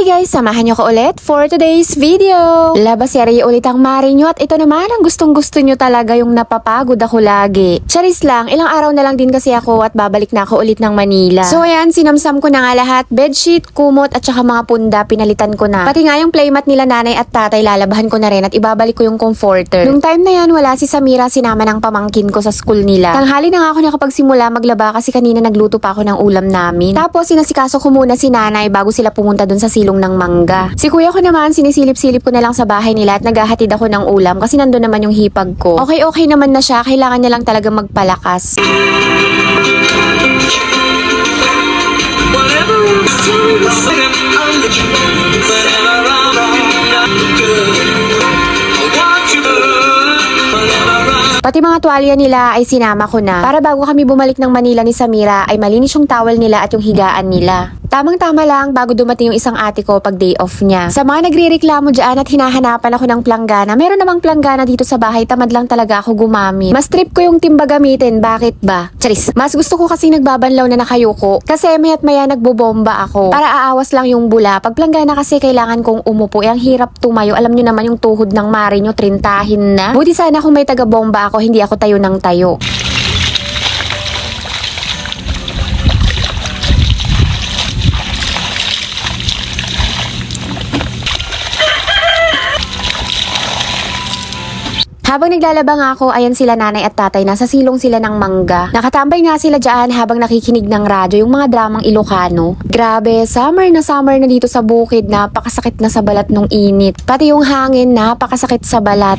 Hi guys! Samahan niyo ko ulit for today's video. Labaserye ulit ang Marinyo at ito naman ang gustong-gusto nyo talaga yung napapagod ako lagi. Charis lang, ilang araw na lang din kasi ako at babalik na ako ulit ng Manila. So ayan, sinamsam ko na nga lahat. Bedsheet, kumot at saka mga punda, pinalitan ko na. Pati nga yung playmat nila nanay at tatay, lalabahan ko na rin at ibabalik ko yung comforter. Nung time na yan, wala si Samira, sinama ng pamangkin ko sa school nila. Tanghali na nga ako nakapagsimula maglaba kasi kanina nagluto pa ako ng ulam namin. Tapos sinasikaso ko muna si nanay bago sila pumunta dun sa silong ng mangga. Si kuya ko naman, sinisilip-silip ko na lang sa bahay nila at naghahatid ako ng ulam kasi nandun naman yung hipag ko. Okay naman na siya, kailangan niya lang talaga magpalakas. Pati mga tuwalya nila ay sinama ko na para bago kami bumalik ng Manila ni Samira ay malinis yung towel nila at yung higaan nila. Tamang-tama lang bago dumating yung isang ate ko pag day off niya. Sa mga nagre-reklamo dyan at hinahanapan ako ng planggana, meron namang planggana dito sa bahay, tamad lang talaga ako gumamit. Mas trip ko yung timba gamitin, bakit ba? Charis, mas gusto ko kasi nagbabanlaw na nakayuko kasi maya't maya nagbobomba ako para aawas lang yung bula. Pag planggana kasi kailangan kong umupo, ang hirap tumayo. Alam nyo naman yung tuhod ng Marinyo, trintahin na. Buti sana kung may taga-bomba ako, hindi ako tayo ng tayo. Habang naglalaba nga ako, ayan sila nanay at tatay, nasa silong sila ng mangga. Nakatambay nga sila dyan habang nakikinig ng radyo yung mga dramang Ilocano. Grabe, summer na dito sa bukid, napakasakit na sa balat nung init. Pati yung hangin, napakasakit sa balat.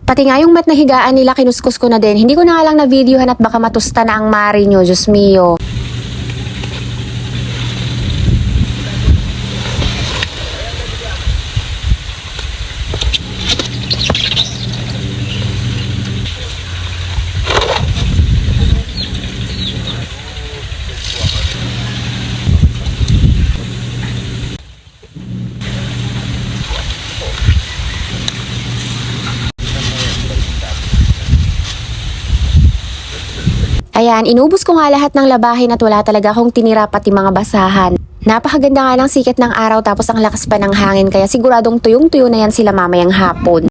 Pati nga yung mat na higaan nila, kinuskus ko na din. Hindi ko na nga lang na-videohan at baka matusta na ang Marinyo, Diyos mio. Ayan, inubos ko nga lahat ng labahin at wala talaga akong tinira pati mga basahan. Napakaganda nga ng sikat ng araw tapos ang lakas pa ng hangin kaya siguradong tuyong-tuyo na yan sila mamayang hapon.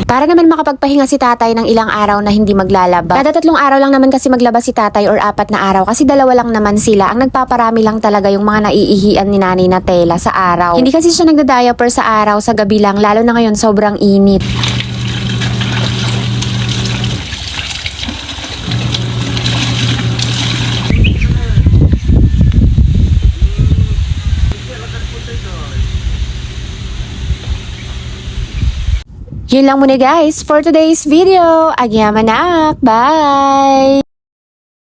Para naman makapagpahinga si tatay ng ilang araw na hindi maglalaba. Kada 3 araw lang naman kasi maglaba si tatay or 4 na araw kasi 2 lang naman sila. Ang nagpaparami lang talaga yung mga naiihian ni nanay na tela sa araw. Hindi kasi siya nagda-diaper sa araw, sa gabi lang, lalo na ngayon sobrang init. Yun lang muna guys for today's video. Agyamanak! Bye!